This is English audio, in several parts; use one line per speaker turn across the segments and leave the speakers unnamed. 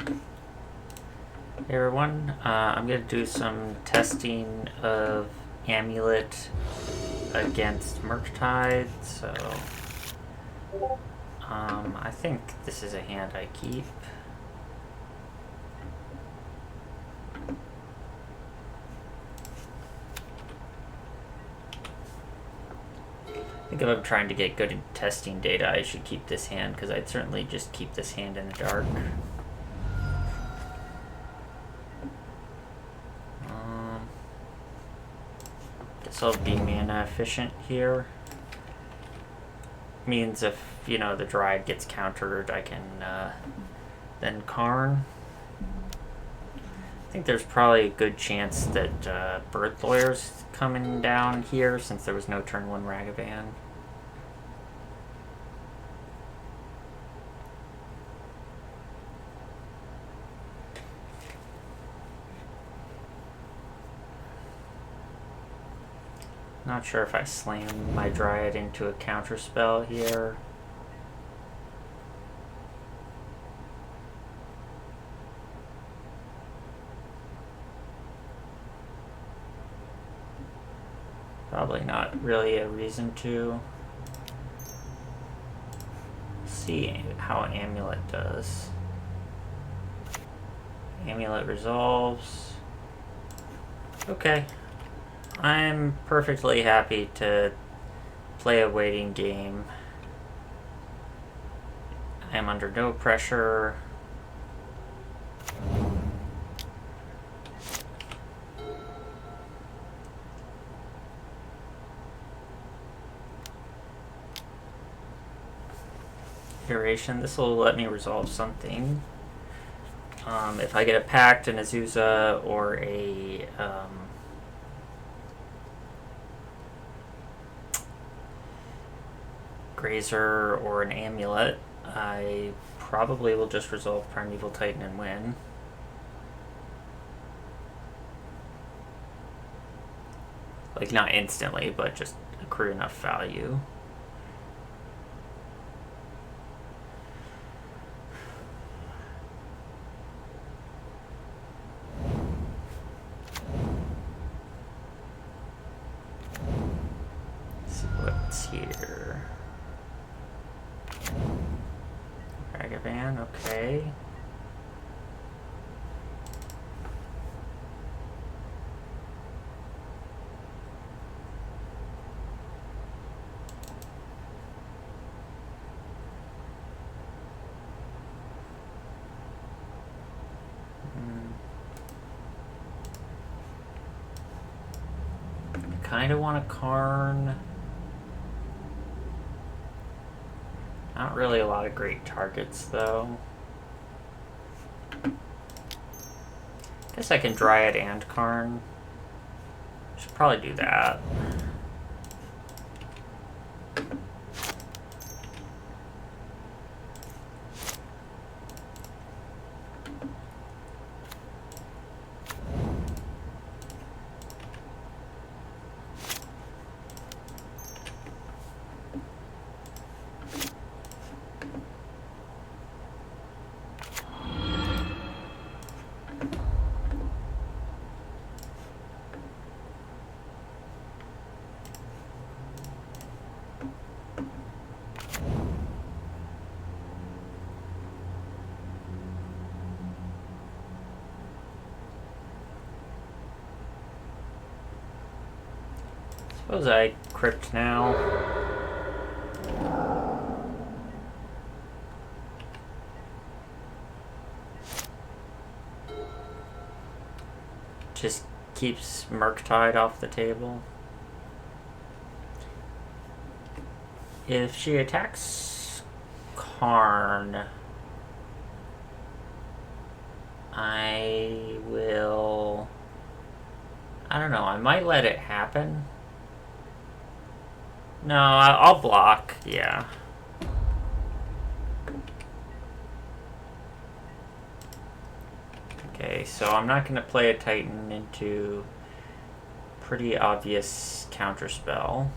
Hey everyone, I'm going to do some testing of Amulet against Murktide, so I think this is a hand I keep. I think if I'm trying to get good testing data, I should keep this hand, because I'd certainly just keep this hand in the dark. Guess I'll be mana efficient here. Means if, you know, the Dryad gets countered, I can then Karn. I think there's probably a good chance that Bird Lawyer's coming down here since there was no turn 1 Ragavan. Not sure if I slam my Dryad into a counter spell here. Probably not really a reason to. See how Amulet does. Amulet resolves. Okay. I'm perfectly happy to play a waiting game. I'm under no pressure. Iteration. This will let me resolve something. If I get a Pact, an Azusa, or a Grazer or an Amulet, I probably will just resolve Primeval Titan and win. Like, not instantly, but just accrue enough value. Let's see what's here. Ragavan, okay. Kind of want a Karn. Not really a lot of great targets, though. Guess I can Dryad and Karn. Should probably do that. Suppose I crypt now. Just keeps Murktide off the table. If she attacks Karn, I will... I don't know, I might let it happen. No, I'll block, yeah. Okay, so I'm not going to play a Titan into pretty obvious counterspell.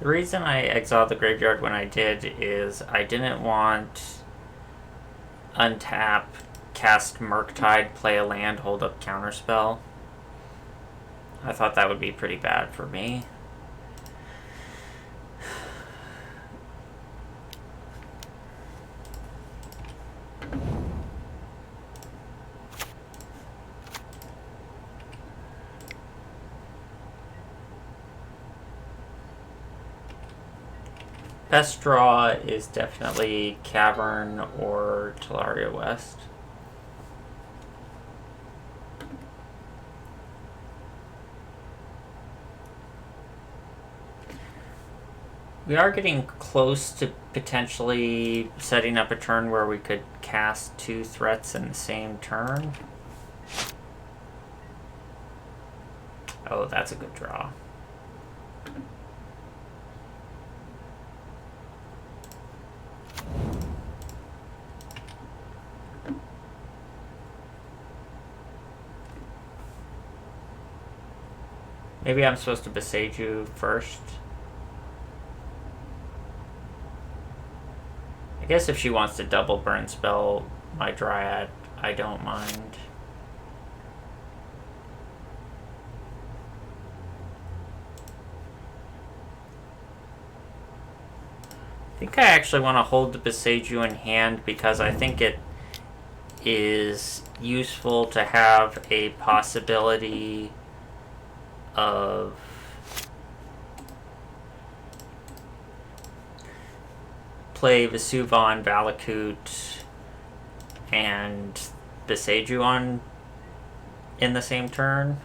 The reason I exiled the graveyard when I did is I didn't want untap, cast Murktide, play a land, hold up counterspell. I thought that would be pretty bad for me. Best draw is definitely Cavern or Talaria West. We are getting close to potentially setting up a turn where we could cast 2 threats in the same turn. Oh, that's a good draw. Maybe I'm supposed to Besage you first. I guess if she wants to double burn spell my Dryad, I don't mind. I think I actually want to hold the Besage you in hand because I think it is useful to have a possibility of play Vesuva, Valakut, and Besage you on in the same turn.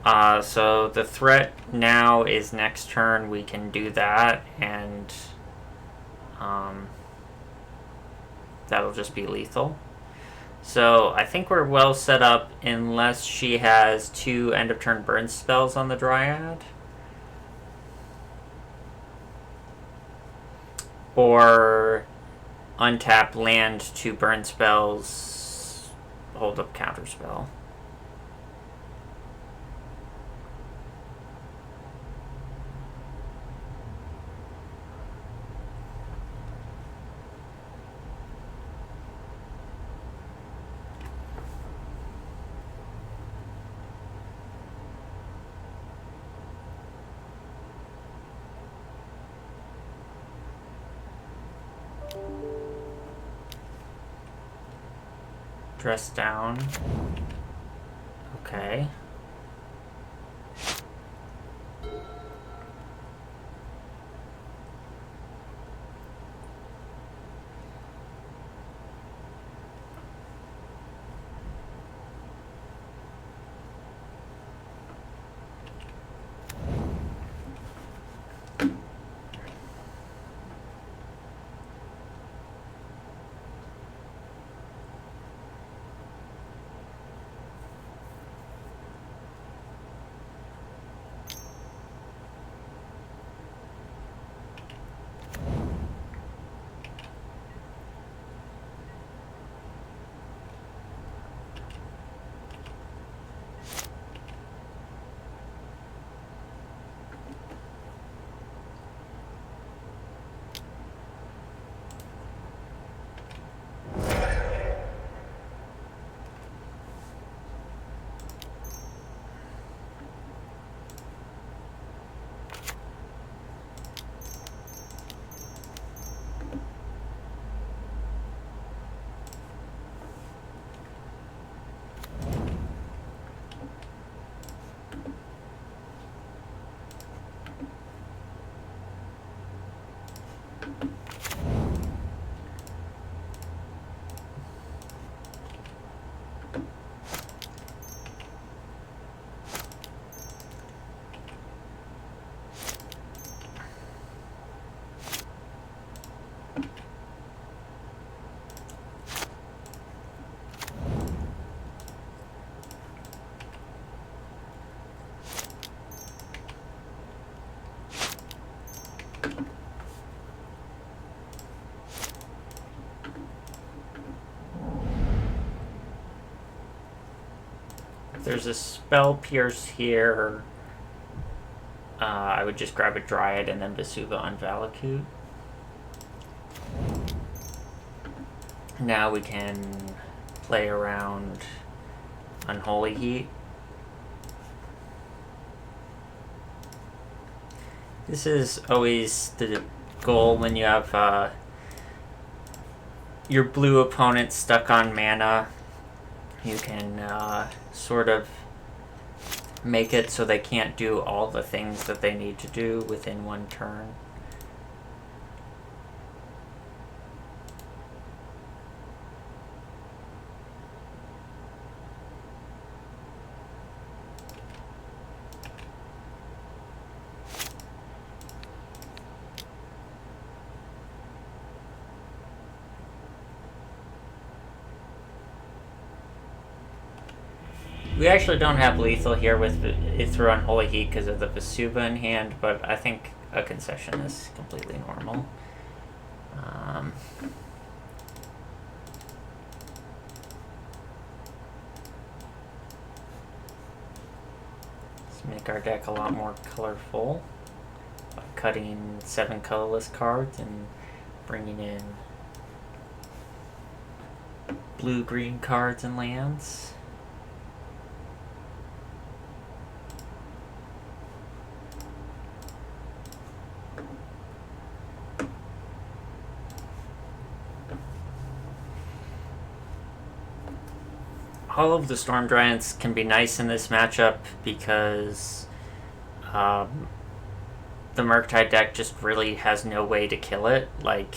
So the threat now is next turn we can do that, and that'll just be lethal. So I think we're well set up unless she has 2 end of turn burn spells on the Dryad. Or untap land 2 burn spells, hold up counterspell. Dress down. Okay. There's a spell pierce here. I would just grab a Dryad and then Vesuva on Valakut. Now we can play around Unholy Heat. This is always the goal when you have your blue opponent stuck on mana. You can sort of make it so they can't do all the things that they need to do within one turn. We actually don't have lethal here with through Unholy Heat because of the Vesuva in hand, but I think a concession is completely normal. Let's make our deck a lot more colorful by cutting 7 colorless cards and bringing in blue-green cards and lands. All of the Storm Giants can be nice in this matchup because the Murktide deck just really has no way to kill it. Like,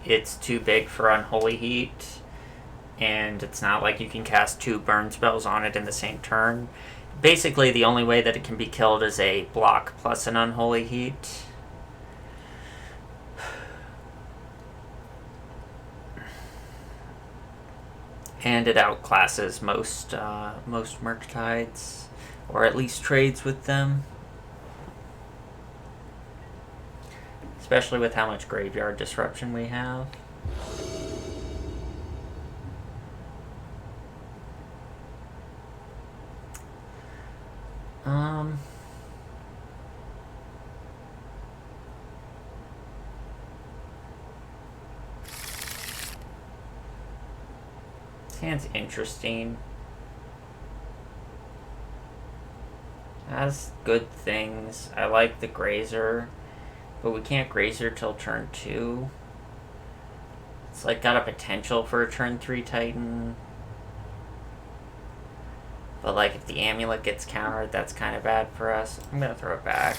it's too big for Unholy Heat, and it's not like you can cast 2 burn spells on it in the same turn. Basically, the only way that it can be killed is a block plus an Unholy Heat. And it outclasses most Murktides, or at least trades with them. Especially with how much graveyard disruption we have. This hand's interesting. Has good things. I like the Grazer, but we can't Grazer till turn 2. It's like got a potential for a turn 3 Titan. But like if the Amulet gets countered, that's kind of bad for us. I'm gonna throw it back.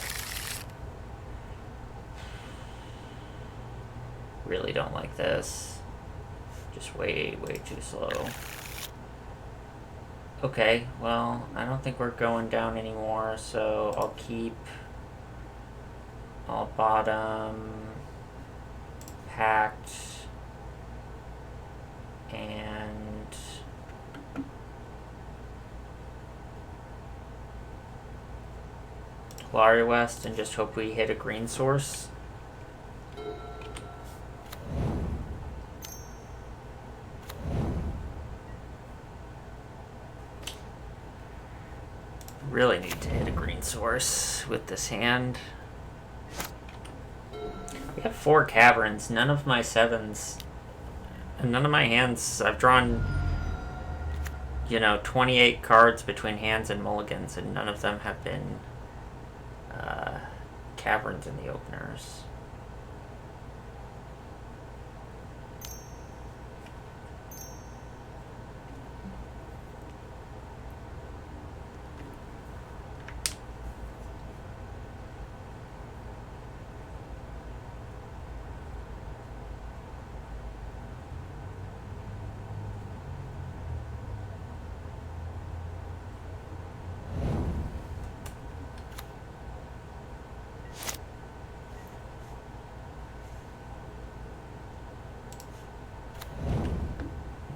Really don't like this. Just way too slow. Okay, well, I don't think we're going down anymore, so I'll keep... I'll bottom... Pact... and... Tolaria West, and just hope we hit a green source. Really need to hit a green source with this hand. We have 4 caverns, none of my 7s, and none of my hands. I've drawn, 28 cards between hands and mulligans, and none of them have been caverns in the openers.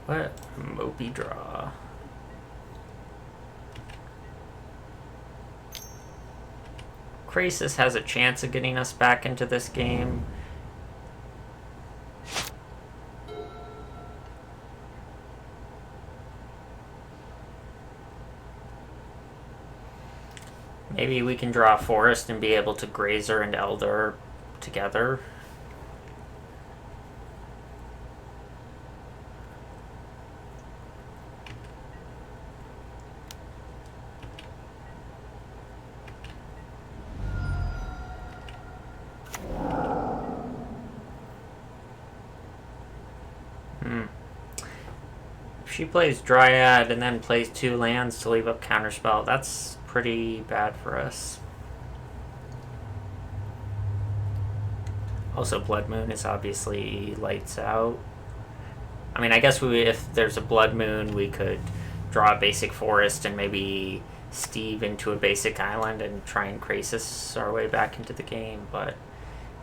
What a mopey draw. Krasis has a chance of getting us back into this game. Maybe we can draw a forest and be able to Grazer and Elder together. If she plays Dryad and then plays 2 lands to leave up Counterspell, that's pretty bad for us. Also, Blood Moon is obviously lights out. I mean, I guess if there's a Blood Moon, we could draw a basic forest and maybe Steve into a basic island and try and Krasis our way back into the game, but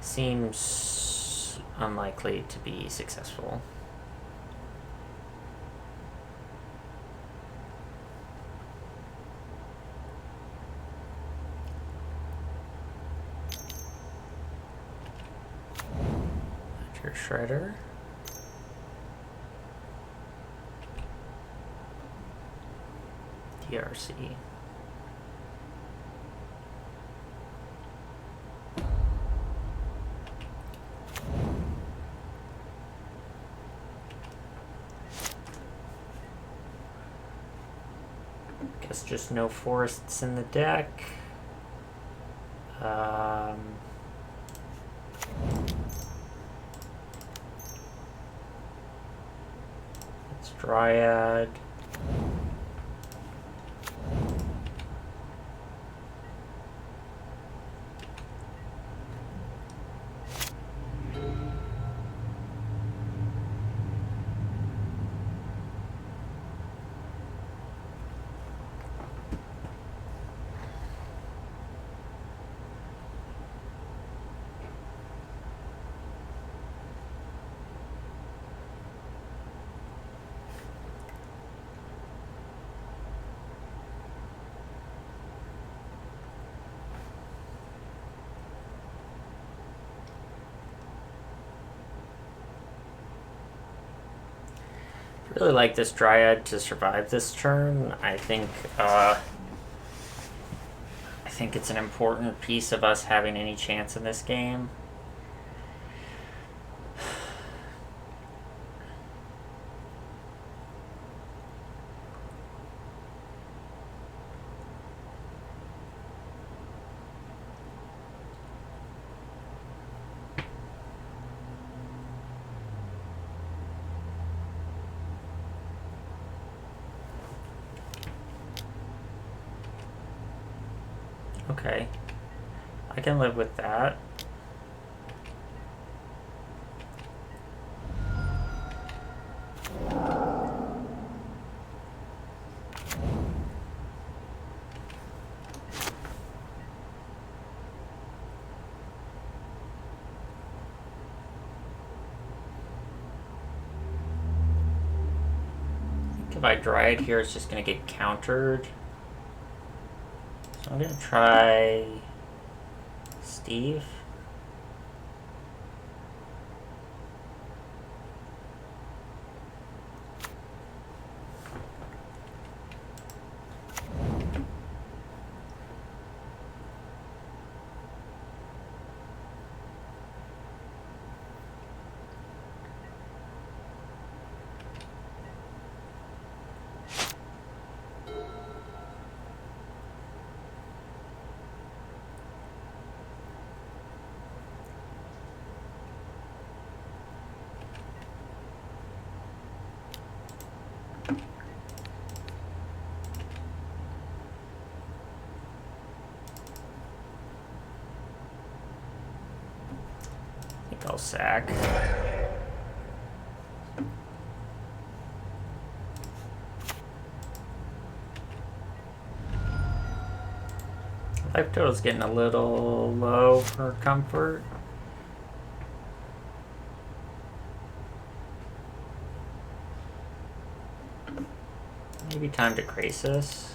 seems unlikely to be successful. Shredder. DRC. Guess just no forests in the deck. It's Dryad. Really like this Dryad to survive this turn. I think it's an important piece of us having any chance in this game. Okay, I can live with that. I think if I Dryad here, it's just going to get countered. So I'm going to try Steve. I'll sack. Life total's getting a little low for comfort. Maybe time to Krasis.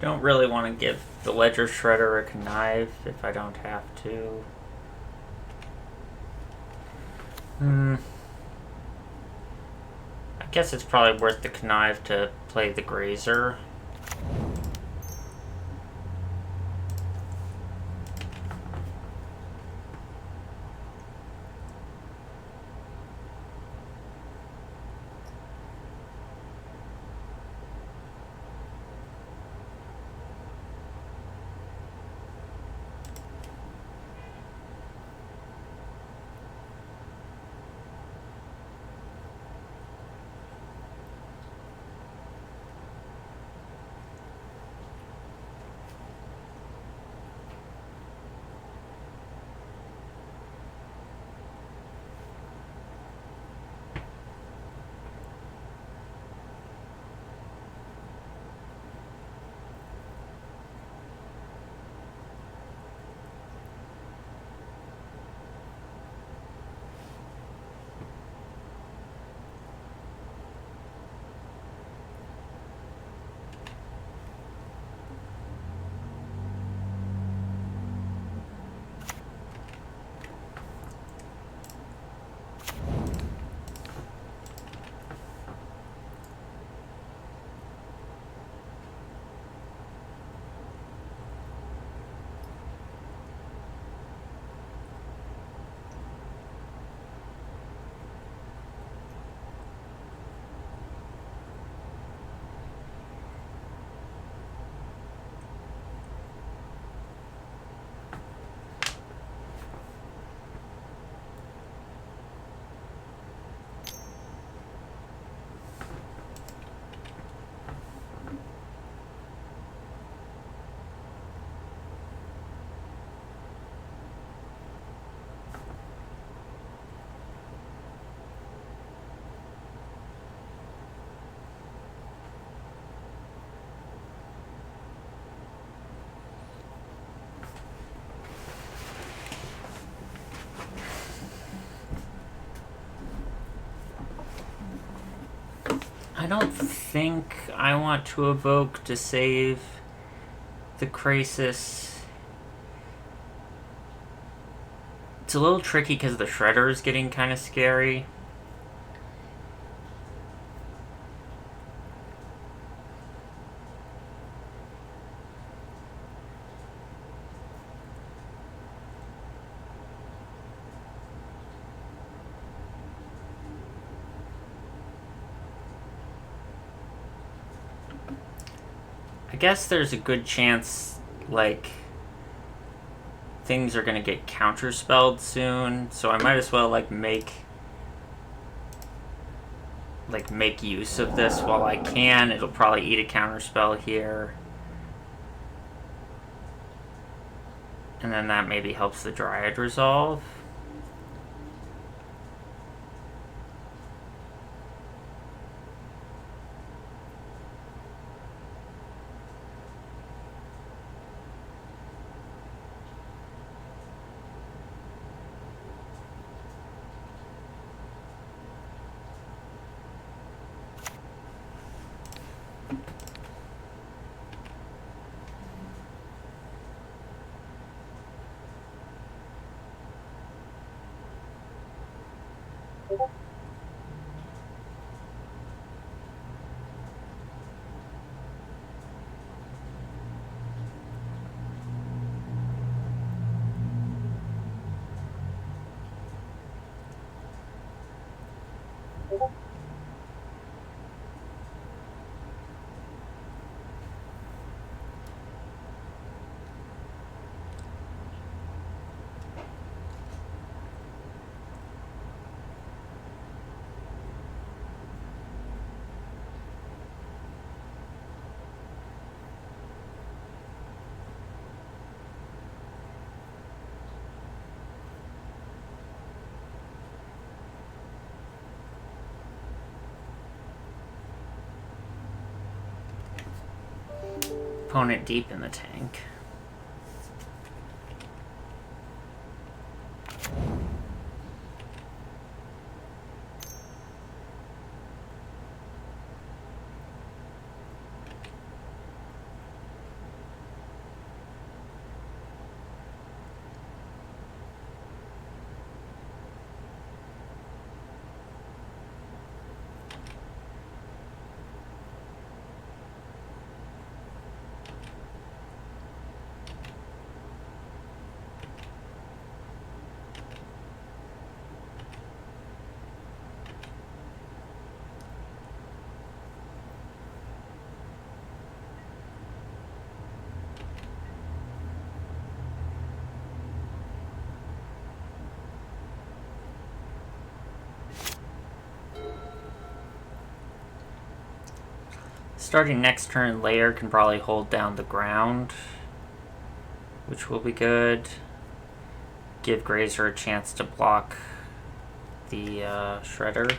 Don't really want to give the Ledger Shredder a connive if I don't have to. I guess it's probably worth the connive to play the Grazer. I don't think I want to evoke to save the Krasis. It's a little tricky because the Shredder is getting kind of scary. I guess there's a good chance, like, things are gonna get counterspelled soon, so I might as well, like, make use of this while I can. It'll probably eat a counterspell here. And then that maybe helps the Dryad resolve. Opponent deep in the tank. starting next turn, Lair can probably hold down the ground, which will be good. Give Grazer a chance to block the Shredder.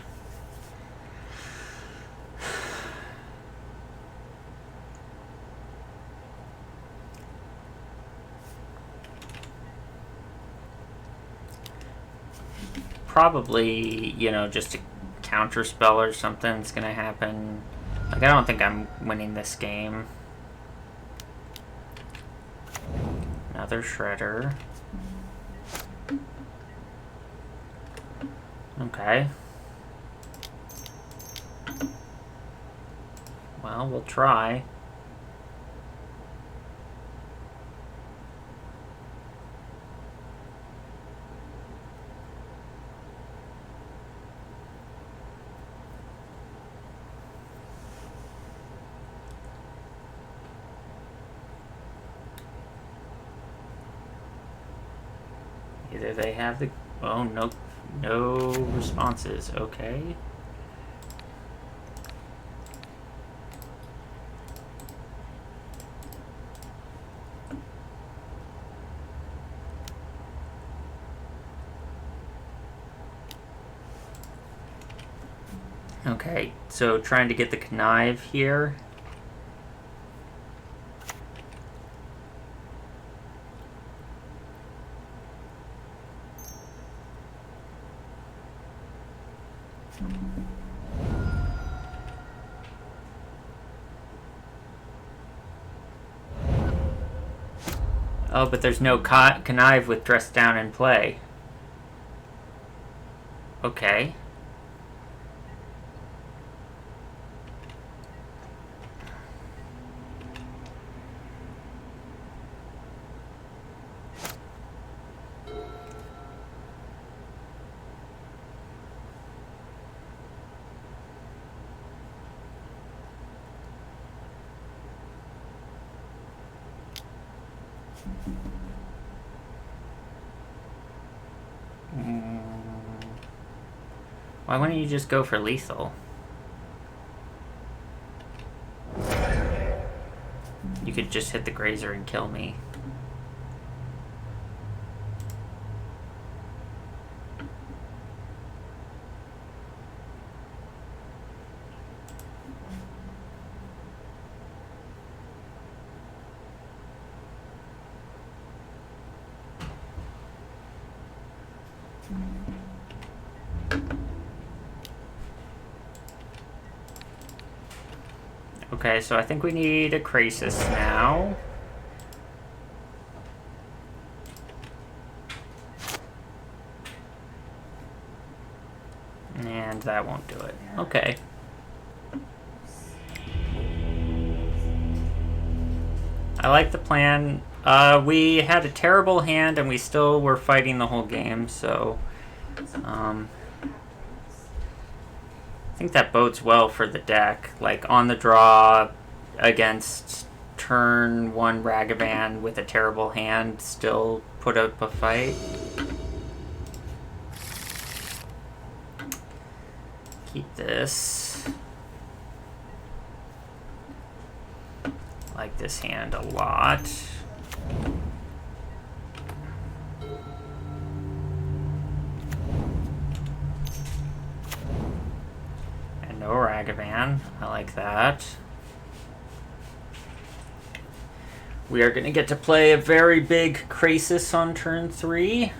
Probably, you know, just a counter spell or something's gonna happen. Like, I don't think I'm winning this game. Another Shredder. Okay. Well, we'll try. Either they have the... Oh, no. No responses. Okay. Okay, so trying to get the connive here. Oh, but there's no connive with dress down in play. Okay. Why wouldn't you just go for lethal? You could just hit the Grazer and kill me. Okay, so I think we need a Krasis now. And that won't do it. Okay. I like the plan. We had a terrible hand and we still were fighting the whole game, so... I think that bodes well for the deck. Like, on the draw against turn 1 Ragavan with a terrible hand, still put up a fight. Keep this. Like this hand a lot. No Ragavan. I like that. We are going to get to play a very big Krasis on turn 3.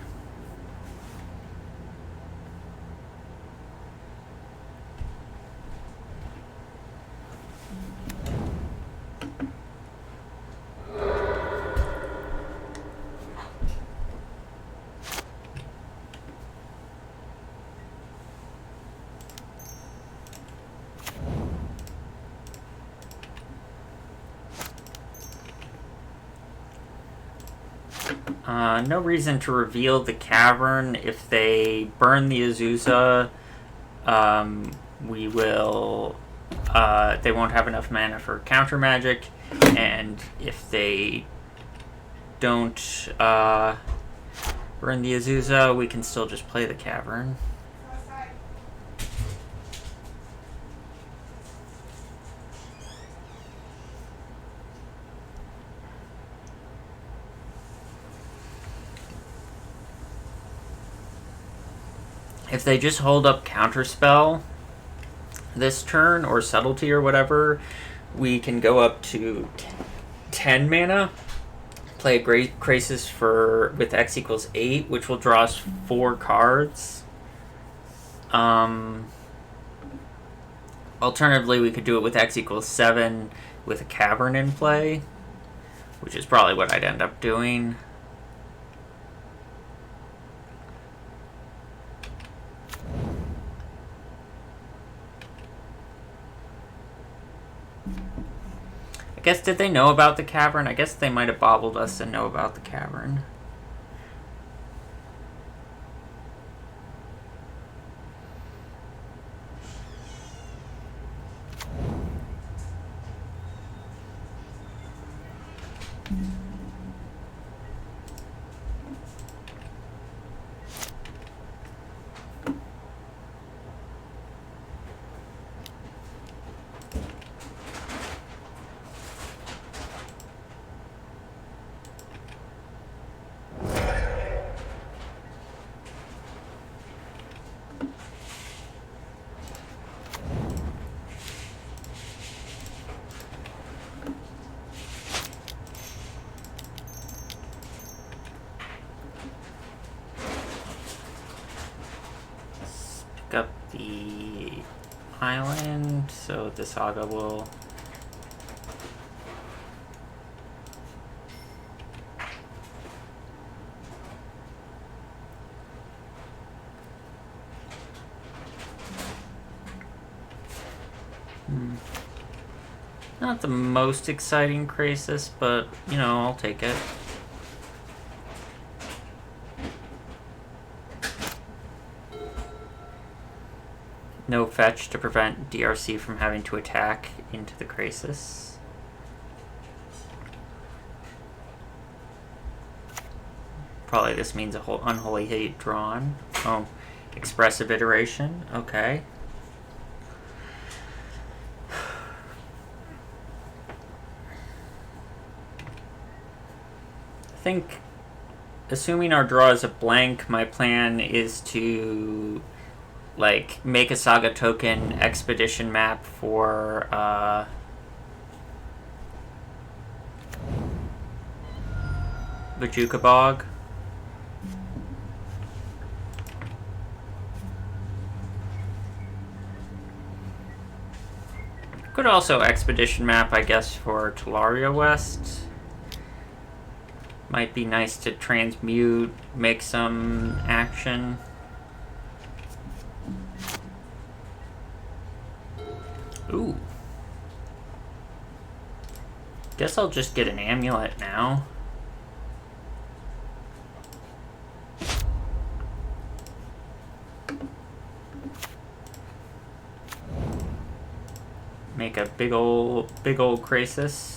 No reason to reveal the cavern. If they burn the Azusa, we will... they won't have enough mana for counter magic, and if they don't burn the Azusa, we can still just play the cavern. if they just hold up Counterspell this turn, or Subtlety or whatever, we can go up to 10 mana, play a Great Krasis with X equals 8, which will draw us 4 cards. Alternatively, we could do it with X equals 7 with a Cavern in play, which is probably what I'd end up doing. I guess, did they know about the Cavern? I guess they might have bobbled us and know about the Cavern. Up the island, so the Saga will not the most exciting Krasis, but you know, I'll take it. No fetch to prevent DRC from having to attack into the Krasis. Probably this means a whole Unholy Hate drawn. Oh, Expressive Iteration. Okay. I think, assuming our draw is a blank, my plan is to like make a Saga token expedition map for Bajuka Bog. Could also expedition map, I guess, for Talaria West. Might be nice to transmute, make some action. Ooh. Guess I'll just get an Amulet now. Make a big old Krasis.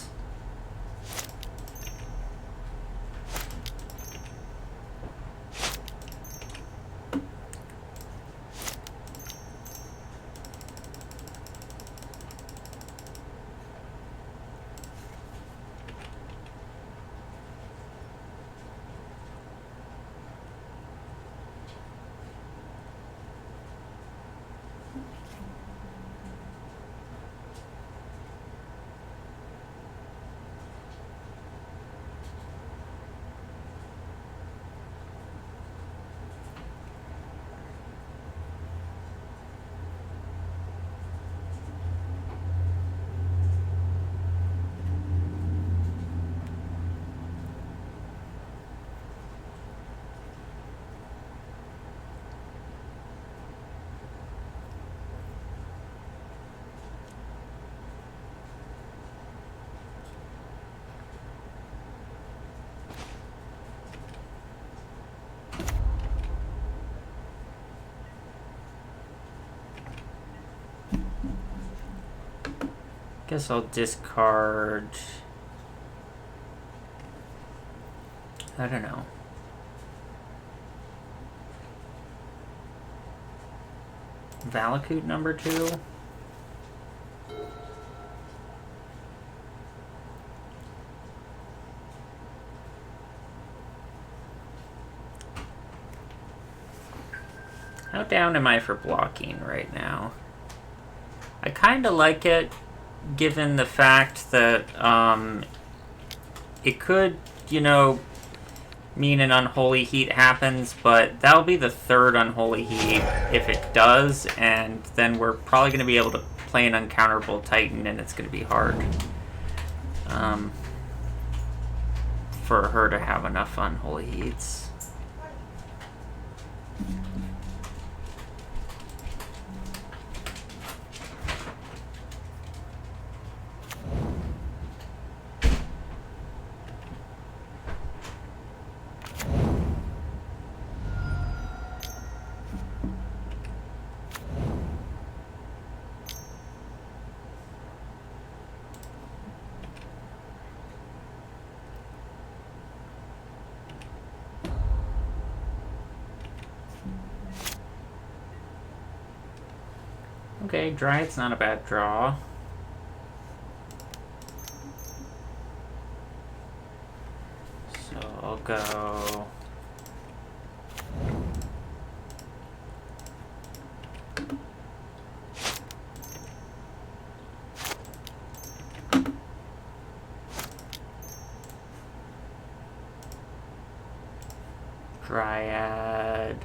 Guess I'll discard... I don't know. Valakut number 2? I How down am I for blocking right now? I kind of like it, given the fact that it could, you know, mean an unholy heat happens, but that'll be the third unholy heat if it does, and then we're probably going to be able to play an uncounterable Titan, and it's going to be hard for her to have enough unholy heats. Okay, Dryad's not a bad draw. So I'll go... Dryad...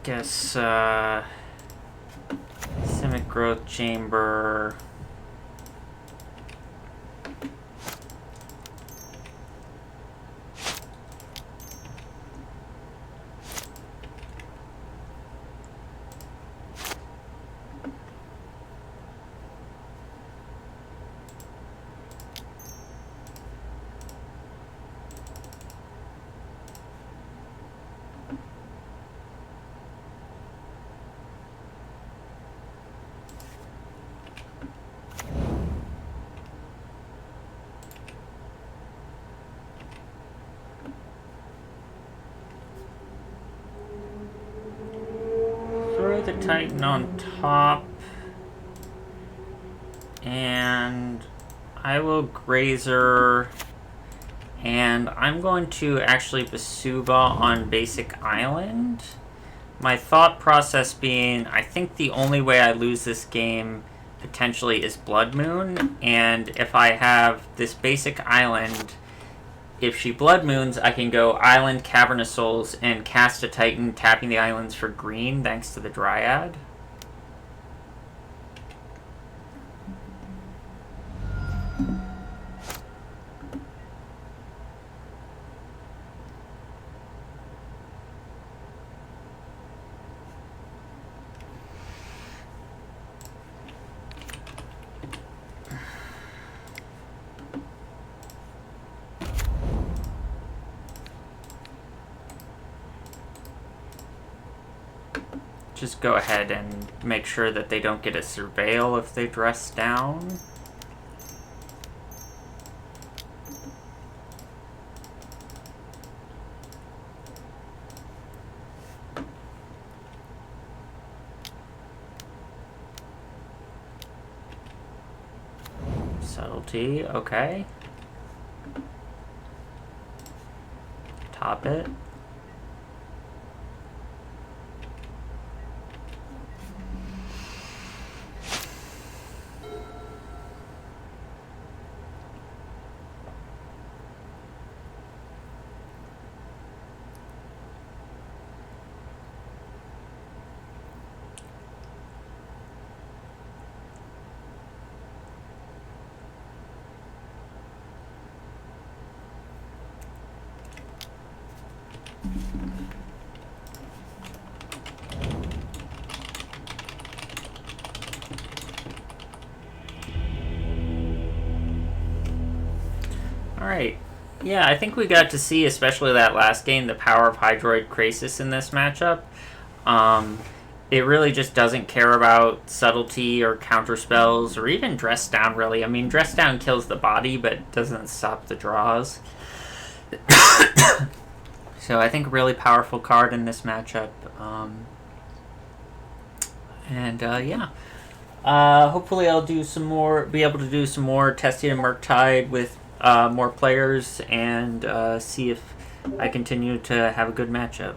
guess Simic Growth Chamber. Throw the Titan on top, and I will Grazer, and I'm going to actually Basuba on basic island. My thought process being, I think the only way I lose this game potentially is Blood Moon, and if I have this basic island, if she Blood Moons, I can go Island, Cavern of Souls, and cast a Titan, tapping the islands for green thanks to the Dryad. Just go ahead and make sure that they don't get a Surveil if they dress down. Subtlety, okay. Top it. Alright. Yeah, I think we got to see, especially that last game, the power of Hydroid Krasis in this matchup. it really just doesn't care about subtlety or counter spells or even dress down, really. I mean, dress down kills the body, but doesn't stop the draws. So I think a really powerful card in this matchup. Yeah. Hopefully I'll do some more, be able to do some more testing of Murktide with more players and see if I continue to have a good matchup.